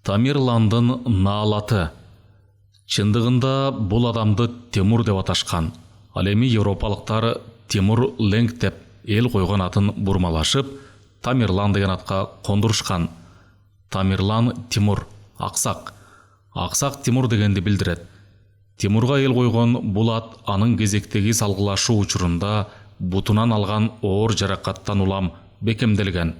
Тамерландын наалаты. Чындыгында бул адамды Темур деп аташкан. Ал эми европалыктар Темур Ленг деп эл койгон атын бурмалашып, Тамерлан деген атка кондурушкан. Тамерлан Тимур, аксак. Аксак Тимур дегенди билдирет. Тимурга эл койгон бул ат анын кезектеги салгылашуу учурунда бутунан алган оор жаракаттан улам бекемделген.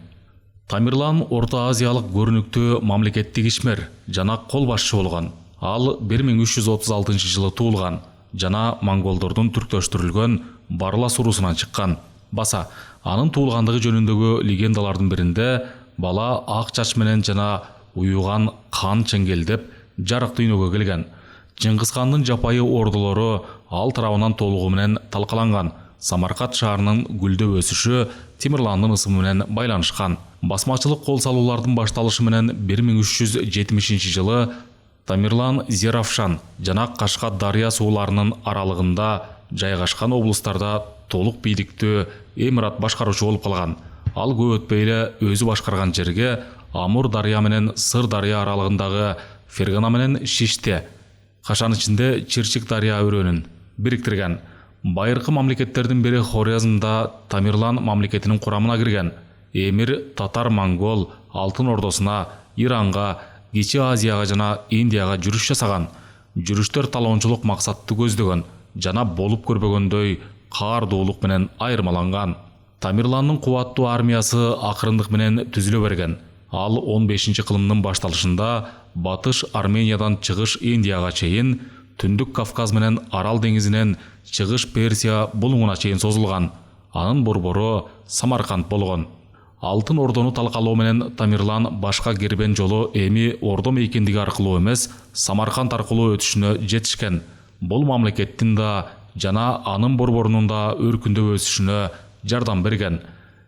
Тамерлан Орто Азиялык көрүнүктүү мамлекеттик ишмер жана кол башчы болгон. Ал 1336 жылы туулган жана монголдордун түрктөштүрүлгөн Барлас урусунан чыккан. Баса, анын туулгандыгы жөнүндөгү легендалардын биринде бала ак чач менен жана уюган кан чеңгелдеп жарык дүйнөгө келген. Чыңгыз хандын жапайы ордулору ал тарабынан толугу менен талкаланган. Самарканд шаарынын гүлдөп өсүшү Темирландын ысымы менен байланышкан. Басмачылык кол салуулардын башталышы менен 1370 жылы Тамерлан Зеравшан жана Кашкат дарыя сууларынын аралыгында жайгашкан облустарда толук бийликтүү эмират башкаруучу болуп калган. Ал көп өтпөй эле өзү башкарган жерге Амур дарыя менен Сыр дарыя аралыгындагы Фергана менен Шиште, кашан ичинде Чирчик дарыя өрөөнүн бириктирген. Байыркы мамлекеттердин бири Хорезмда Тамерлан мамлекетинин курамына кирген. Эмир татар-монгол Алтын Ордосуна, Иранга, Кичи Азияга жана Индияга жүрүш жасаган. Жүрүштөр талоончулук максатты көздөгөн жана болуп көрбөгөндөй каардуулук менен айырмаланган. Тамерландын кубаттуу армиясы акырындык менен түзүлө берген. Ал 15-кылымдын башталышында Батыш Армениядан чыгыш Индияга чейин, Түндүк Кавказ менен Арал деңизинен чыгыш Персия булуңуна чейин созулган. Анын борбору Самарканд болгон. Алтын Ордону талкалоо менен Тамерлан башка кербен жолу эми Ордо мейкиндиги аркылуу эмес, Самарканд аркылуу өтүшүнө жетишкен. Бул мамлекеттин да жана анын борборунун да өркүндөп өсүшүнө жардам берген.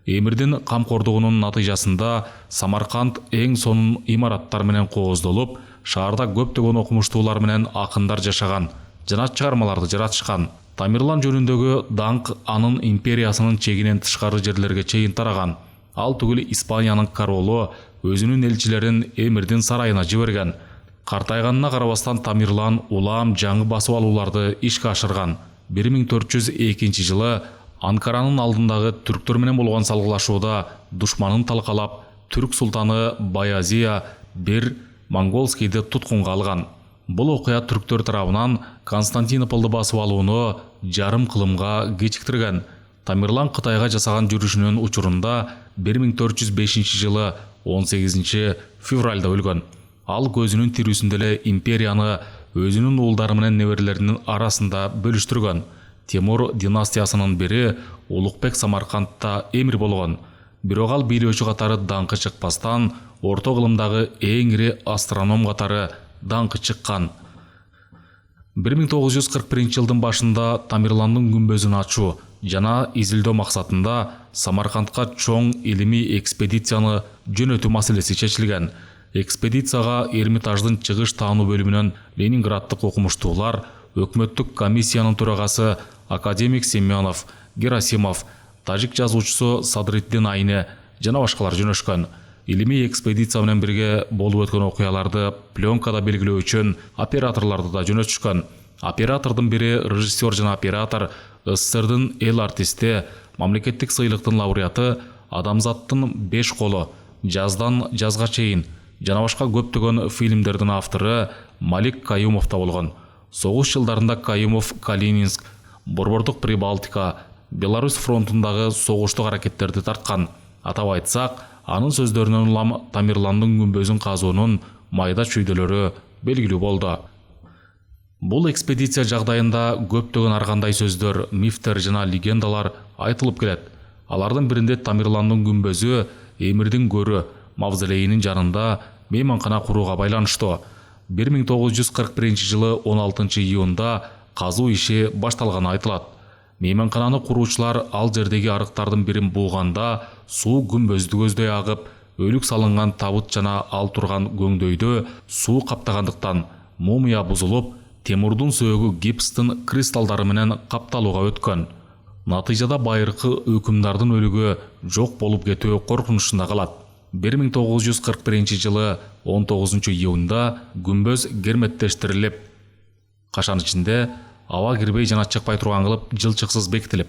Эмирдин камкордугунун натыйжасында Самарканд эң сонун имараттар менен кооздолуп, шаарда көптөгөн окумуштуулар менен акындар жашаган жана чыгармаларды жаратышкан. Тамерлан жөнүндөгү даңк анын империясынын чегинен тышкары жерлерге чейин тараган. Ал түгүл Испаниянын королу өзүнүн элчилерин эмирдин сарайына жиберген. Картайганына карабастан Тамерлан улам жаңы басып алууларды ишке ашырган. 1402 жылы Анкаранын алдындагы түрктөр менен болгон салгылашууда душманын талкалап, түрк султаны Баязия бир монголскийди туткунга алган. Бул окуя түрктөр тарабынан Константинополду басып алууну жарым кылымга кечиктирген. Тамерлан Кытайга жасаган жүрүшүнүн учурунда 1405 жылы 18 февралда өлгөн. Ал көзүнүн тирүүсүндө эле империяны өзүнүн уулдары менен неберелеринин арасында бөлүштүргөн. Темур династиясынын бири Улукбек Самаркандта эмир болгон. Бирок ал бийлөөчү катары даңкы чыкпастан, орто кылымдагы эң ири астроном катары даңкы чыккан. 1941 жылдын башында Тамерландын күмбөзүн ачуу жана изилдөө максатында Самаркандка чоң илимий экспедицияны жөнөтүү маселеси чечилген. Экспедицияга Эрмитаждын чыгыш таануу бөлүмүнөн Ленинграддык окумуштуулар, өкмөттүк комиссиянын төрагасы академик Семенов, Герасимов, тажик жазуучусу Садриддин Айне жана башкалар жөнөшкөн. Илимий экспедиция менен бирге болуп өткөн окуяларды пленкада белгилөө үчүн операторлорду да жөнөтүшкөн. Оператордун бири режиссер жана оператор, СССРдын эл артисти, мамлекеттик сыйлыктын лауреаты, Адамзаттын 5 колу, жаздан жазга чейин жана башка көптөгөн фильмдердин автору Малик Каюмов да болгон. Согуш жылдарында Каюмов Калининск, Борбордук Прибалтика, Беларусь фронтундагы согуштук аракеттерди тарткан. Атап айтсак, анын сөздөрүнөн улам Тамерландын күмбөзүн казуунун майда чүйдөлөрү белгилүү болду. Бул экспедиция жагдайында көптөгөн ар кандай сөздөр, мифтер жана легендалар айтылып келет. Алардын биринде Тамерландын күмбөзү эмирдин көрү мавзолейинин жанында мейманкана курууга байланыштуу. 1941 жылы 16 июнда казуу иши башталганы айтылат. Мейманкананы куруучулар ал жердеги арыктардын бирин булганда суу күмбөздү көздөй агып, өлүк салынган табыт жана ал турган көңдөйдө суу каптагандыктан мумия бузулуп, Темурдун сөөгү гипстин кристалдары менен капталууга өткөн. Натыйжада байыркы өкүмдардын өлүгү жок болуп кетүү коркунучунда калат. 1941 жылы 19 июнда күмбөз герметтештирилип, кашан ичинде аба кирбей жана чыкпай турган кылып жылчыксыз бекитилип,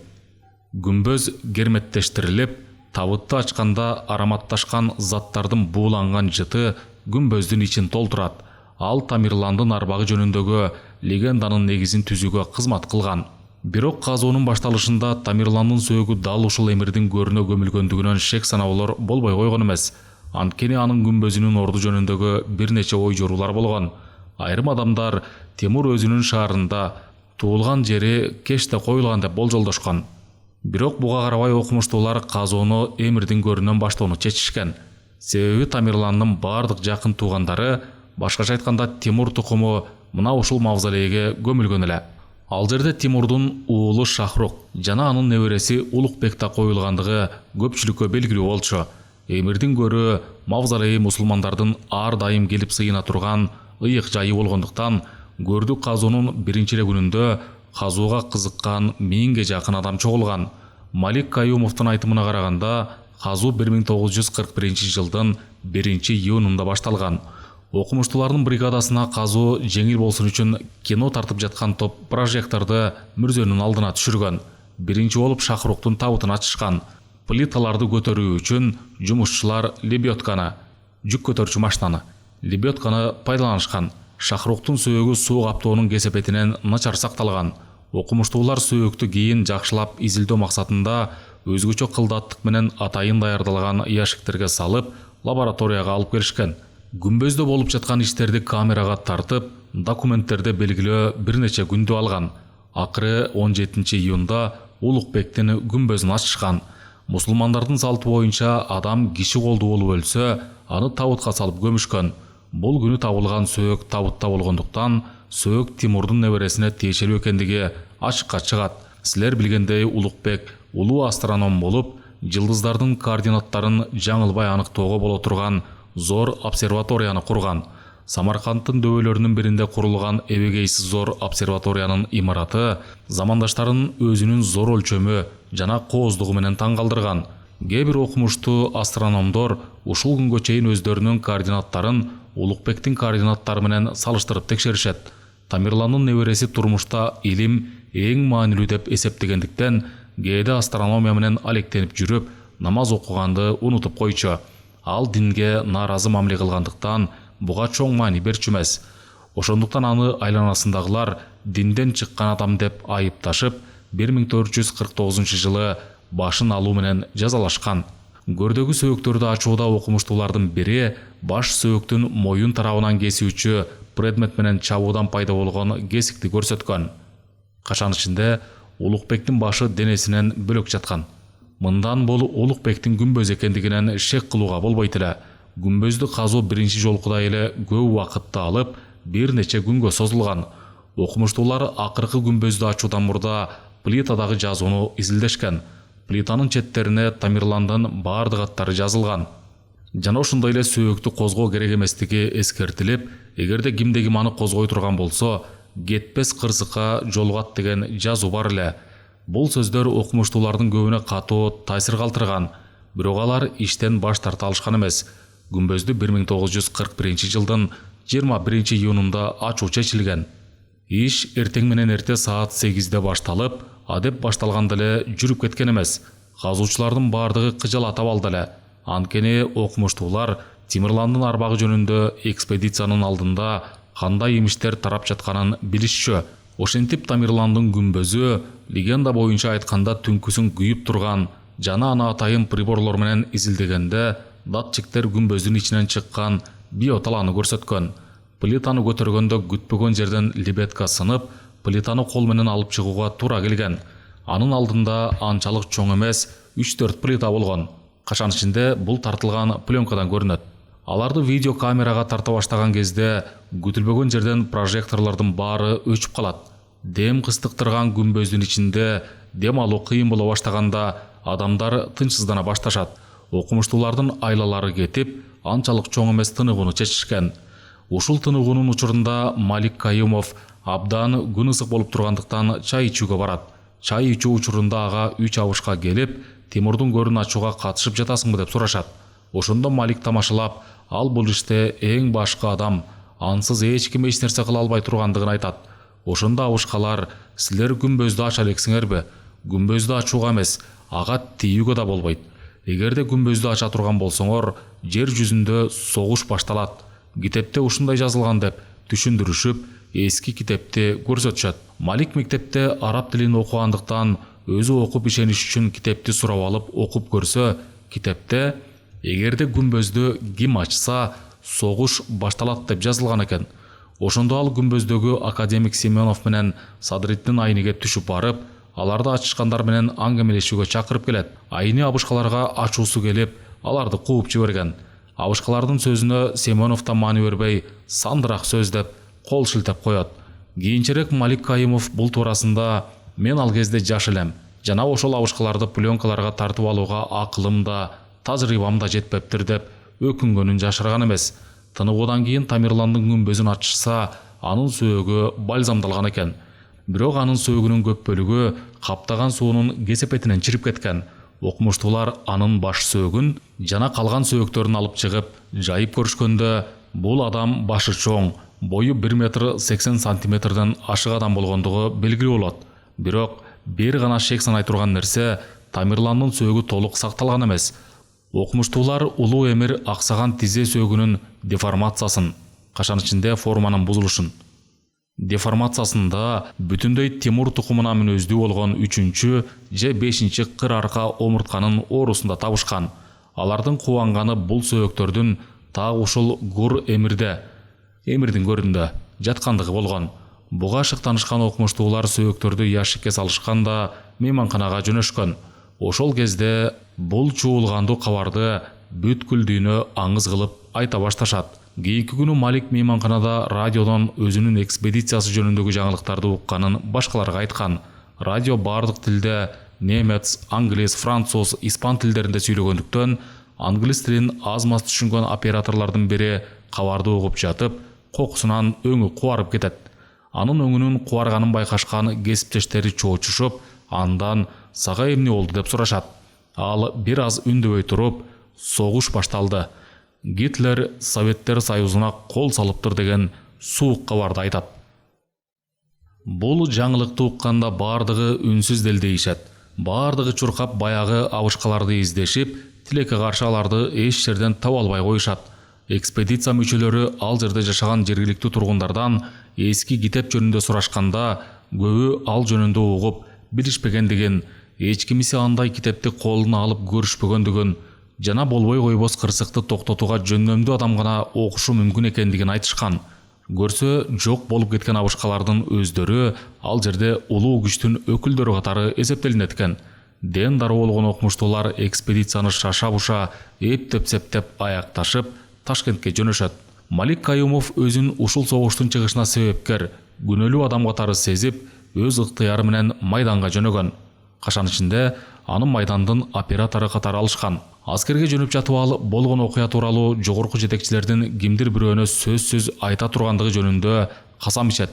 күмбөз герметтештирилип, табытты ачканда ароматташкан заттардын бууланган жыты күмбөздүн ичин толтурат. Ал Тамерландын арбагы жөнүндөгү легенданын негизин түзүүгө кызмат кылган. Бирок казуунун башталышында Тамерландын сөөгү дал ушул эмирдин көрүнө көмүлгөндүгүнөн шек санаолор болбой койгон эмес. Анткени анын күмбөзүнүн орду жөнүндөгү бир нече ой жоруулар болгон. Айрым адамдар Темур өзүнүн шаарында туулган жери кечте коюлган деп болжолдошкон. Бирок буга карабай окумуштуулар казууну эмирдин көрүнөн баштоону чечишкен. Себеби Тамерландын бардык жакын туугандары, башкача айтканда Темур тукуму мына ушул мавзолейге көмүлгөн эле. Ал жерде Тимурдун уулу Шахрук жана анын небереси Улукбек да коюлгандыгы көпчүлүккө белгилүү болчу. Эмирдин көрү мавзолейи мусулмандардын ар дайым келип сыйына турган ыйык жайы болгондуктан, көрдү казуунун биринчи эле күнүндө казууга кызыккан 1000ге жакын адам чогулган. Малик Каюмовдун айтымына караганда, казуу 1941 жылдын 1-июнунда башталган. Окумуштуулардын бригадасына казуу жеңил болсун үчүн кино тартып жаткан топ прожекторду мүрзөнүн алдына түшүргөн. Биринчи болуп Шахруктун табытын ачышкан. Плиталарды көтөрүү үчүн жумушчулар лебедканы, жүк көтөрчү машинаны, лебедканы пайдаланышкан. Шахруктун сөөгү суу каптоонун кесепетинен начар сакталган. Окумуштуулар сөөктү кийин жакшылап изилдөө максатында өзгөчө кылдаттык менен атайын даярдалган яшиктерге салып, лабораторияга алып келишкен. Күмбөздө болуп жаткан иштерди камерага тартып, документтерди белгилөө бир нече күндү алган. Акыры 17 июнда Улукбектин күмбөзүн ачышкан. Мусулмандардын салты боюнча адам киши колду болуп өлсө, аны табытка салып көмүшкөн. Бул күнү табылган сөөк табытта болгондуктан, сөөк Тимурдун небересине тиешелүү экендиги ачыкка чыгат. Силер билгендей, Улукбек улуу астроном болуп, жылдыздардын координаттарын жаңылбай аныктоого боло турган зор обсерваторияны курган. Самаркандтын дөбөлөрүнүн биринде курулган эбегейсиз зор обсерваториянын имараты замандаштарын өзүнүн зор өлчөмү жана кооздугу менен таң калтырган. Кээ бир окумуштуу астрономдор ушул күнгө чейин өздөрүнүн координаттарын Улукбектин координаттары менен салыштырып текшеришет. Тамерландын небереси турмушта илим эң маанилүү деп эсептегендиктен, кээде астрономия менен алектенип жүрүп, намаз окуганды унутуп койчу. Ал динге нааразы мамиле кылгандыктан буга чоң маани берчү эмес. Ошондуктан аны айланасындагылар динден чыккан адам деп айыпташып, 1449 жылы башын алуу менен жазалашкан. Көрдөгү сөөктөрдү ачууда окумуштуулардын бири баш сөөктүн моюн тарабынан кесүүчү предмет менен чабуудан пайда болгон кесикти көрсөткөн. Кашан ичинде Улукбектин башы денесинен бөлөк жаткан. Мындан бул Улукбектин күмбөз экендигинен шек кылууга болбойт эле. Күмбөздү казуу биринчи жолкудай эле көп убакытты алып, бир нече күнгө созулган. Окумуштуулар акыркы күмбөздү ачуудан мурда плитадагы жазууну изилдешкен. Плитанын четтерине Тамерландын бардык аттары жазылган. Жана ошондой эле сөөктү козгоо керек эместиги эскертилип, эгерде кимде-ким аны козгой турган болсо, кетпес кырсыкка жолугат деген жазуу бар эле. Бул сөздөр окумуштуулардын көбүнө катуу таасир калтырган, бирок алар иштен баш тарта алышкан эмес. Күмбөздү 1941 жылдын 21 июнунда ачуу чечилген. Иш эртең менен эрте саат 8-де башталып, адеп башталганда эле жүрүп кеткен эмес. Казуучулардын бардыгы кыжалата алды эле. Анткени окумуштуулар Темирландын арбагы жөнүндө экспедициянын алдында кандай имиштер тарап жатканын билишчү. Ошентип Тамерландын күмбөзү легенда боюнча айтканда түнкүсүн күйүп турган жана аны атайын приборлор менен изилдегенде датчиктер күмбөздүн ичинен чыккан биоталаны көрсөткөн. Плитаны көтөргөндө күтпөгөн жерден лебедка сынып, плитаны кол менен алып чыгууга туура келген. Анын алдында анчалык чоң эмес 3-4 плита болгон. Кашан ичинде бул тартылган пленкадан көрүнөт. Аларды видео камерага тарта баштаган кезде күтүлбөгөн жерден прожекторлордун баары өчүп калат. Дем кыстыктырган күмбөздүн ичинде дем алуу кыйын боло баштаганда адамдар тынчсыздана башташат. Окумуштуулардын айлалары кетип, анчалык чоң эмес тыныгууну чечишкен. Ушул тыныгуунун учурунда Малик Каюмов абдан күн ысык болуп тургандыктан чай ичүүгө барат. Чай ичүү учурунда ага 3 абышка келип, Тимурдун көрүн ачууга катышып жатасыңбы деп сурашат. Ошондо Малик тамашалап, ал бул иште эң башкы адам, ансыз эч ким эч нерсе кыла албай тургандыгын айтат. Ошондо абышкалар: "Силер күмбөздү ача элексиңерби? Күмбөздү ачууга эмес, ага тийүүгө да болбойт. Эгерде күмбөздү ача турган болсоңор, жер жүзүндө согуш башталат. Китепте ушундай жазылган" деп түшүндүрүшүп, эски китепти көрсөтүшөт. Малик мектепте араб тилин окугандыктан өзү окуп ишениш үчүн китепти сурап алып окуп көрсө, китепте эгерде күмбөздү ким ачса, согуш башталат деп жазылган экен. Ошондо ал күмбөздөгү академик Семенов менен Садриддин Айниге түшүп барып, аларды ачышкандар менен аңгемелешүүгө чакырып келет. Айни абышкаларга ачуусу келип, аларды кууп жиберген. Абышкалардын сөзүнө Семенов да маани бербей, сандыраак сөз деп кол шилтеп коет. Кийинчерээк Малик Кайымов бул туурасында: "Мен ал кезде жаш элем жана ошол абышкаларды пленкаларга тартып алууга акылым да, тажрыйбам да жетпептир" деп өкүнгөнүн жашырган эмес. Тыныгуудан кийин Тамерландын күмбөзүн ачышса, анын сөөгү бальзамдалган экен. Бирок анын сөөгүнүн көп бөлүгү каптаган суунун кесепетинен чирип кеткен. Окумуштуулар анын баш сөөгүн жана калган сөөктөрүн алып чыгып, жайып көрүшкөндө, бул адам башы чоң, бою 1,80 м ашык адам болгондугу белгилүү болот. Бирок бир гана шек санай турган нерсе, Тамерландын сөөгү толук сакталган эмес. Окумуштуулар улуу эмир аксаган тизе сөөгүнүн деформациясын, кашан ичинде форманын бузулушун, деформациясында бүтүндөй Тимур тукумуна мүнөздүү болгон 3 же 5 кыр арка омуртканын оорусунда табышкан. Алардын кубанганы бул сөөктөрдүн так ушул Гур эмирдин көрүндө жаткандыгы болгон. Буга шыктанышкан окумуштуулар сөөктөрдү яшикке салышканда мейманканага жөнөшкөн. Ошол кезде бул чуулгандуу кабарды бүткүл дүйнө аңыз кылып айта башташат. Кийинки күнү Малик мейманканада радиодон өзүнүн экспедициясы жөнүндөгү жаңылыктарды укканын башкаларга айткан. Радио бардык тилде немец, англис, француз, испан тилдеринде сүйлөгөндүктөн, англис тилин аз-маз түшүнгөн операторлордун бири кабарды угуп жатып, кокусунан өңү кубарып кетет. Анын өңүнүн кубарганын байкашкан кесиптештери чоочушуп, андан "Сага эмне болду?" деп сурашат. Ал бир аз үндөбөй туруп: "Согуш башталды. Гитлер Советтер Союзуна кол салыптыр" деген суук кабарды айтат. Бул жаңылыкты укканда бардыгы үнсүз делдейишет. Бардыгы чуркап баягы абышкаларды издешип, тилекке каршы аларды эч жерден таба албай коюшат. Экспедиция мүчөлөрү ал жерде жашаган жергиликтүү тургундардан эски китеп жөнүндө сурашканда, көбү ал жөнүндө угуп билишпегендигин, эч кимиси андай китепти колуна алып көрүшпөгөндүгүн жана болбой койбос кырсыкты токтотууга жөндөмдүү адам гана окушу мүмкүн экендигин айтышкан. Көрсө жок болуп кеткен абышкалардын өздөрү ал жерде улуу күчтүн өкүлдөрү катары эсептелинет экен. Ден дароо болгон окумуштуулар экспедицияны шаша-буша эптеп-септеп аякташып, Ташкентке жөнөшөт. Малик Каюмов өзүн ушул согуштун чыгышына себепкер, күнөөлүү адам катары сезип, өз ыктыяры менен майданга жөнөгөн. Кашан ичинде аны майдандын оператору катары алышкан. Аскерге жөнөп жатып ал болгон окуя тууралуу жогорку жетекчилердин кимдир бирөөнө сөзсүз айта тургандыгы жөнүндө касам ичет.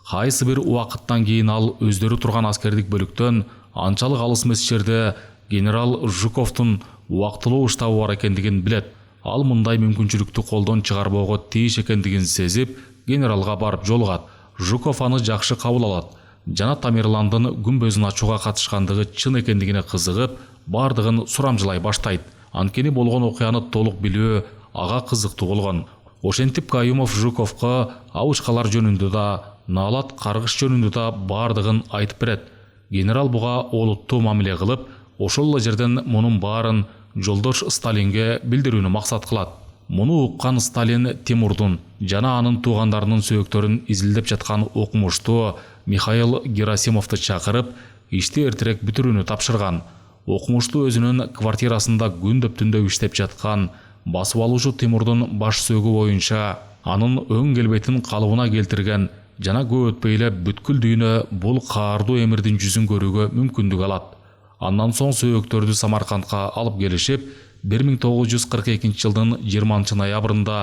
Кайсы бир убакыттан кийин ал өздөрү турган аскердик бөлүктөн анчалык алыс эмес жерде генерал Жуковдун убактылуу штабы бар экендигин билет. Ал мындай мүмкүнчүлүктү колдон чыгарбоого тийиш экендигин сезип, генералга барып жолугат. Жуков аны жакшы кабыл алат жана Тамерландын күмбөзүн ачууга катышкандыгы чын экендигине кызыгып, бардыгын сурамжылай баштайт. Анткени болгон окуяны толук билүү ага кызыктуу болгон. Ошентип Каюмов Жуковго абышкалар жөнүндө да, наалат каргыш жөнүндө да бардыгын айтып берет. Генерал буга олуттуу мамиле кылып, ошол эле жерден мунун баарын жолдош Сталинге билдирүүнү максат кылат. Муну уккан Сталин Тимурдун жана анын туугандарынын сөөктөрүн изилдеп жаткан окумуштуу Михаил Герасимовду чакырып, ишти эртерээк бүтүрүүнү тапшырган. Окумуштуу өзүнүн квартирасында күндөп түндөп иштеп жаткан басып алуучу Тимурдун баш сөөгү боюнча анын өң келбетин калыбына келтирген жана көп өтпөй эле бүткүл дүйнө бул каардуу эмирдин жүзүн көрүүгө мүмкүндүк алат. Андан соң сөөктөрдү Самаркандка алып келишип, 1942 жылдын 20 ноябрында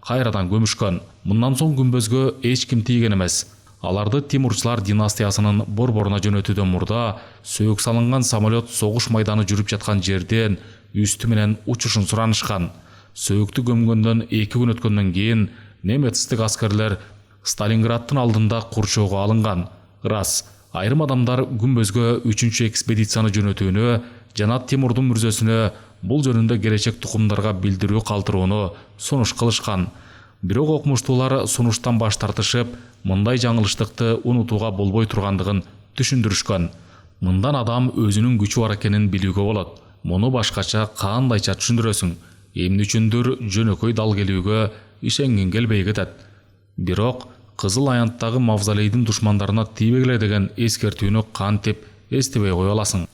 кайрадан көмүшкөн. Мындан соң күмбөзгө эч ким тийген эмес. Аларды Тимурчулар династиясынын борборуна жөнөтүүдөн мурда сөөк салынган самолет согуш майданы жүрүп жаткан жерден үстү менен учушун суранышкан. Сөйүктү көмгөндөн 2 күн өткөндөн кийин немецтик аскерлер Сталинграддын алдында курчоого алынган. Рас, айрым адамдар күнбөзгө 3-чү экспедицияны жөнөтүүнү жана Тимурдун мүрзөсүнө бул жөнүндө келечек тукумдарга билдирүү калтырууну сунуш кылышкан. Бирок окумуштуулар сунуштан баш тартышып, мындай жаңылыштыкты унутууга болбой тургандыгын түшүндүрүшкөн. Мындан адам өзүнүн күчү бар экенин билүүгө болот. Муну башкача кандайча түшүндүрөсүң? Эмне үчүндүр жөнөкөй дал келүүгө ишенгиң келбей кетет. Бирок Кызыл аянттагы мавзолейдин душмандарына тийбегиле деген эскертүүнү кантип эстебей кое аласың?